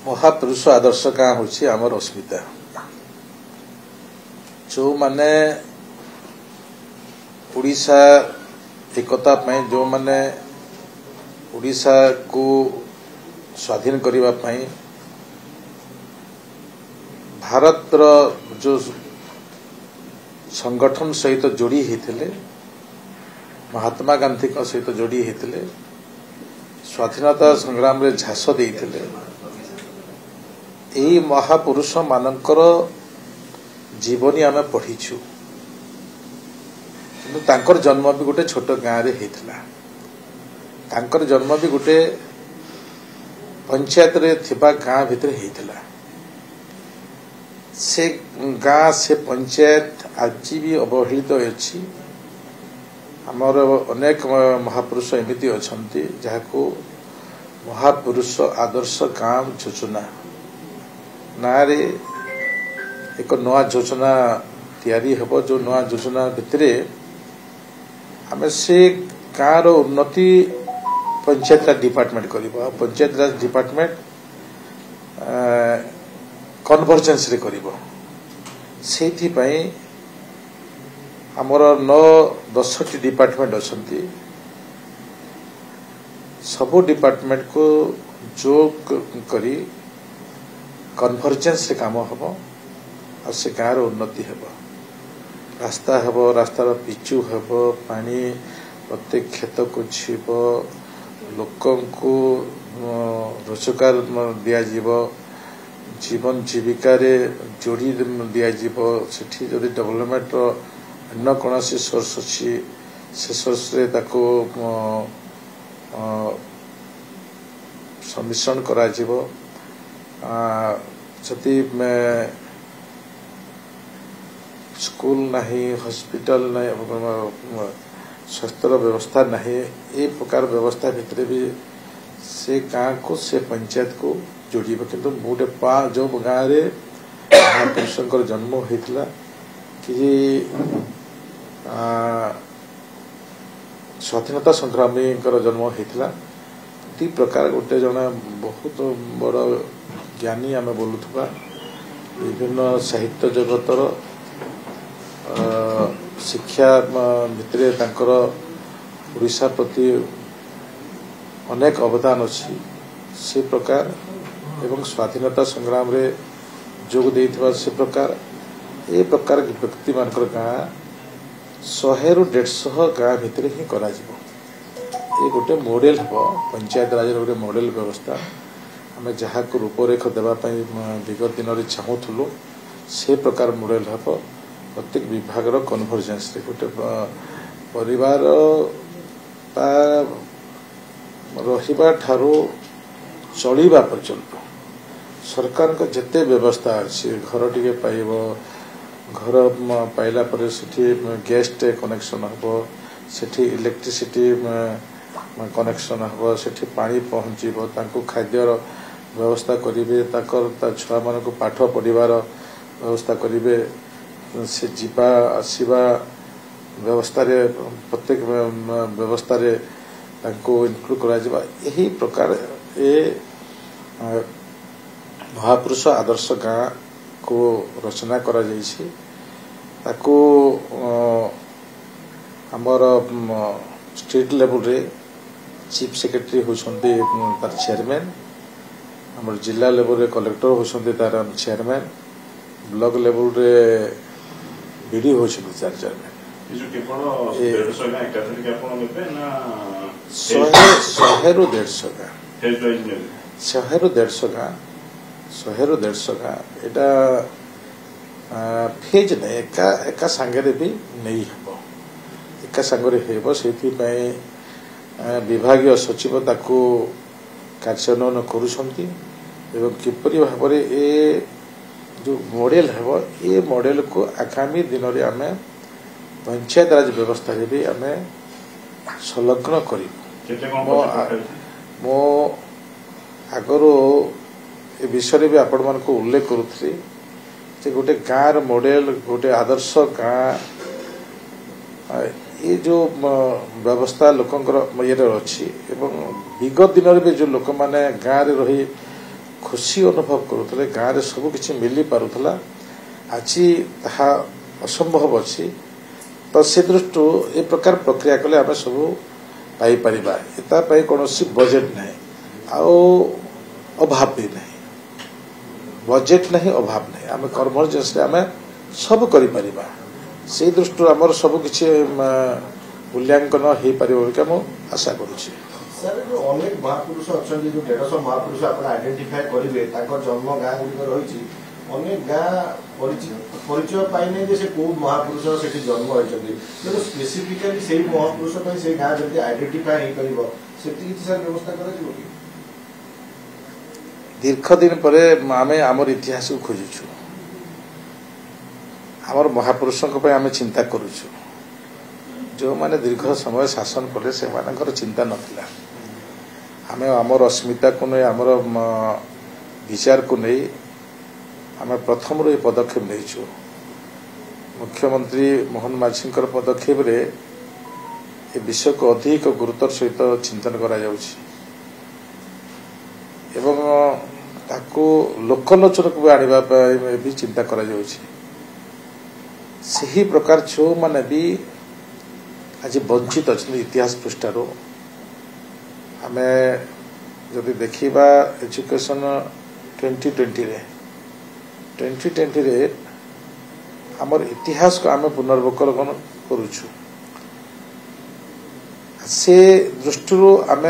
महापुरुष आदर्श गाँ हूँ आमर अस्मिता जो माने उड़ीसा एकता जो माने उड़ीसा को स्वाधीन करने भारत जो संगठन सहित जोड़ी होते महात्मा गांधी सहित जोड़ी होते स्वाधीनता संग्राम रे झास देते यही महापुरुष मानकर जीवनी आम पढ़ीचु कि जन्म भी गोटे छोट गाँव रे होता जन्म भी गोटे पंचायत रे थिबा गाँ भितर होता से गाँ से पंचायत आज भी अवहेलित अच्छी आमर अनेक महापुरुष एमती अच्छा जहाँ महापुरुष आदर्श गाँ योजना ना एक नया योजना तैयारी हेबो जो नया योजना भितर आम से गाँव उन्नति पंचायत राज डिपार्टमेंट करिबो पंचायत राज डिपार्टमेंट कन्वर्जेंस रे करिबो सेथि पई हमर 9-10 डिपार्टमेंट अछंती सब डिपार्टमेंट को जोग करी कन्वर्जेंस रे काम हबो और से गाँव उन्नति हेबो रास्ता हेबो रास्तार पिचु हेबो पानी प्रत्येक खेत को छीबो लोकों को रोजगार दिया जीवो जीवन जीविका रे जोड़ी दिया जीवो सेठी जदि डेवलपमेंट अन्य कौन सोर्स अच्छी से सोर्स रे ताको सम्मिश्रण करा जीवो जति स्कूल नहीं हॉस्पिटल नहीं स्वास्थ्य व्यवस्था नहीं ये प्रकार व्यवस्था भितर भी से गाँ को से पंचायत को जोड़ी किंतु गोटे जो गाँव रे महापुरुषंकर जन्म होता कि स्वाधीनता संग्रामी जन्म होता दी प्रकार गोटे जन बहुत बड़ ज्ञानी आम बोलुवा विभिन्न साहित्य जगतर शिक्षा भितर तांकर उड़ीसा प्रति अनेक अवदान अच्छी से प्रकार एवं स्वाधीनता संग्राम रे जोग देइथिबा से प्रकार ए प्रकार व्यक्ति मानकर गाँ 100 ରୁ 150 गाँ भितर ही करा जिवो ये गोटे मॉडल हम पंचायत राज गोटे मॉडल व्यवस्था आम जहाँ को रूपरेख देवाई विगत दिन में चाहूलु से प्रकार मॉडल हम प्रत्येक विभाग कन्वर्जेंस गोटे परिवार रहिबा ठारू चलिबा पर्यंत सरकार को जिते व्यवस्था अच्छी घर टे पाइब घर पाइला पर सेठी गैस कनेक्शन हम सेठी इलेक्ट्रिसिटी कनेक्शन हम सेठी पानी पहुँचब तांको खाद्यर व्यवस्था करेंगे छुआ मान को पाठ पढ़ार व्यवस्था करेंगे से जीवा आसवा व्यवस्था रे प्रत्येक व्यवस्था रे इनक्लूड करा यही प्रकार ए महापुरुष आदर्श गाँ को रचना करा जाइछि ताको हमर स्टेट लेवल रे चीफ सेक्रेटरी होछन्ते तार चेयरमैन हमर जिला लेवल रे कलेक्टर होछन्ते तार चेयरमैन ब्लॉक लेवल रे बीडी होछन्ते तार चेयरमैन शहेरु 100 गाँ एटा फेज नहीं एका सांगे भी नहीं हम एका सांगे से विभाग सचिव ताकू कार्यान्वयन करुछंती एवं किपरि भाव ए जो मॉडल है ये मॉडल को आगामी दिन में आम पंचायत राज व्यवस्था भी आम संलग्न कर मो आगरो ए विषय भी आपण मान को उल्लेख करुथली जे गोटे गाँव मॉडल गोटे आदर्श गाँ ये जो व्यवस्था लोकंकर ये अच्छी एवं विगत दिन में जो लोक मैंने गाँव रे रही खुशी अनुभव करुले गाँव में सबकि मिली पारुला आज ताहा असंभव अच्छी तो से दृष्टि ए प्रकार प्रक्रिया कले आम सब पाइपर एतापाई कौन बजेट ना अभाव भी ना बजेट नहीं अभाव नहीं आम कर्मर्जेंस आम सब कर से दृष्टि आमर सबकि मूल्यांकन हो पार आशा करुच्छे सर जो अनेक महापुरुष अच्छा जो 150 महापुरुष आप आइडेंटिफाई करेंगे जन्म गाँ गुड़िक रही अनेक गाँ परिचय पाइने से कौ महापुरुष से जन्म होती तेणु स्पेसिफिकाली से महापुरुष से गाँ जब आइडेंटिफाई हो सर व्यवस्था कर दीर्घ दिन पर आम आमर इतिहास को खोजुचु आमर महापुरुषों आम चिंता करुचु जो माने दीर्घ समय शासन कले से चिंता नथिला आम आमर अस्मिता को नहीं आमर विचार को नहीं आम प्रथम ये पदक्षेप नहीं मुख्यमंत्री मोहन माझी पदक्षेप रे ए विषय को अधिक गुरुतर सहित चिंतन करा एवं ताको लोकलोचन को भी आनिबा भी चिंता करा सही प्रकार जो माने भी आज वंचित अच्छा इतिहास पृष्ठार आम जदि देखा एजुकेशन 2020 रे आमर इतिहास को आम पुनर्वकलन करुचु से दृष्टि आम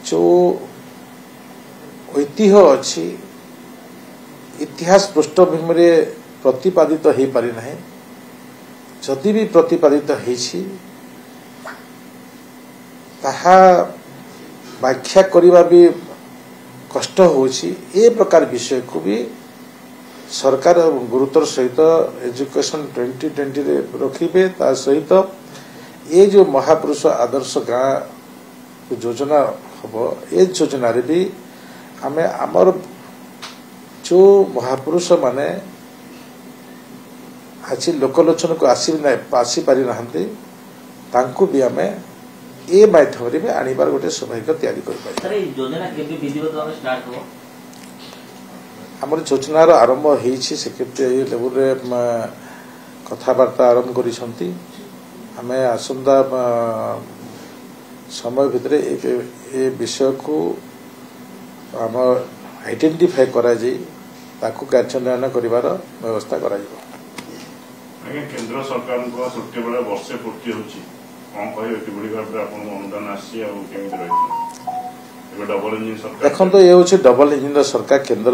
जो ऐतिह्य अच्छी इतिहास पृष्ठभूमि प्रतिपादित हो पारि ना जदि भी प्रतिपादित होइछि ताहा व्याख्या करने भी कष्ट होछि ए प्रकार विषय को भी सरकार गुरुतर सहित एजुकेशन 2020 रे रखिबे ता सहित ये जो महापुरुष आदर्श गाँ योजना हम ए योजना रे भी आमे आमर जो महापुरुष माने आज लोकलोचन को आसी पारि नाहंते तांको भी आमे ए माध्यम रे भी आनिबार गोटे सौभाग्य तैयारी कर पारि सर ए योजना केबे विधिवत भाव स्टार्ट हो हमर योजनार आरंभ हेछि सेक्रेटरी लेवल रे कथावार्ता आरंभ करिसंती आमे आसंदा समय भितर ए विषय को आम आइडेंटिफाई करा जाई ताकू कार्यान्वयन करिवार व्यवस्था करा जाई केंद्र सरकार को छुट्टी बेले वर्षे पूर्ति होची कौन कहे किबड़ी भाबरे आपन अनुदान आसी आ केमिति रही डबल इंजिन सरकार देखो तो ये हूँ डबल इंजिन सरकार केंद्र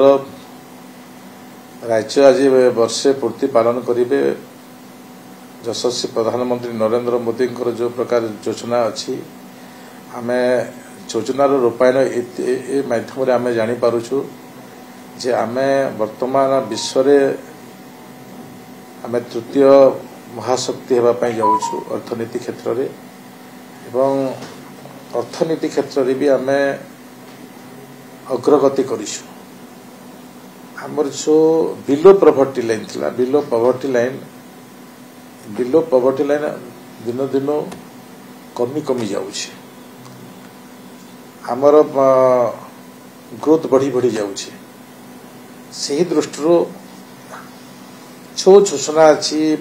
राज्य आज वर्षे पूर्ति पालन करेंगे यशस्वी प्रधानमंत्री नरेंद्र मोदी जो प्रकार योजना अच्छी आम योजनार रूपायन ए माध्यम आम जापारुछु जे आम वर्तमान विश्व आम तृतीय महाशक्ति होगापाई जाऊँ अर्थनीति क्षेत्र में एवं अर्थनीति क्षेत्र में भी आम अग्रगति करिछु आमर जो बिलो पॉवर्टी लाइन थिला बिलो पॉवर्टी लाइन दिन दिन कमी कमी जाउछि आमर ग्रोथ बढ़ी बढ़ी जाउछि सही दृष्टि जो योजना अच्छी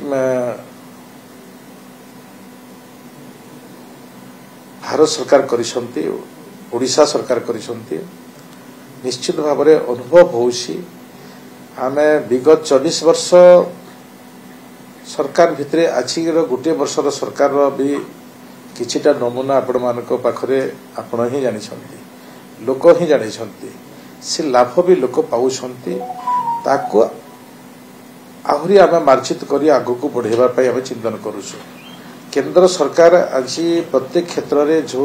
भारत सरकार करिसंती ओडिशा सरकार करिसंती निश्चित भाव में अनुभव होउछि आमे विगत 24 वर्ष सरकार भितरे आछि गोटे वर्षर सरकार भी किछिटा नमूना आपण मानक पाखरे आपण ही जानिछंती लोक ही जानिछंती से लाभ भी लोक पाउछंती ताको आहुरी आमे मार्जित करी आगु को बढ़ेबा पई आमे चिंतन करूछु केंद्र सरकार आज प्रत्येक क्षेत्र में जो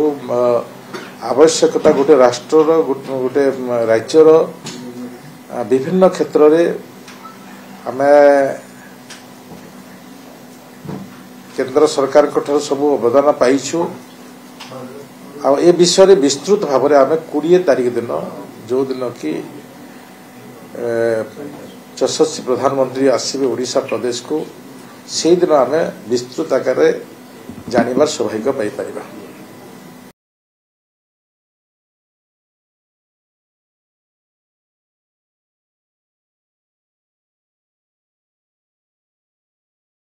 आवश्यकता गोटे राष्ट्र गोटे राज्यर विभिन्न क्षेत्र में आम केंद्र सरकार को सब अवदान पाइछु आ ए विषय विस्तृत भाव में आम 20 तारीख दिन जो दिन कि यशस्वी प्रधानमंत्री आसवे ओडिशा प्रदेश को से दिन आम विस्तृत आकार जानिबार सौभाग्य पाई परिबा।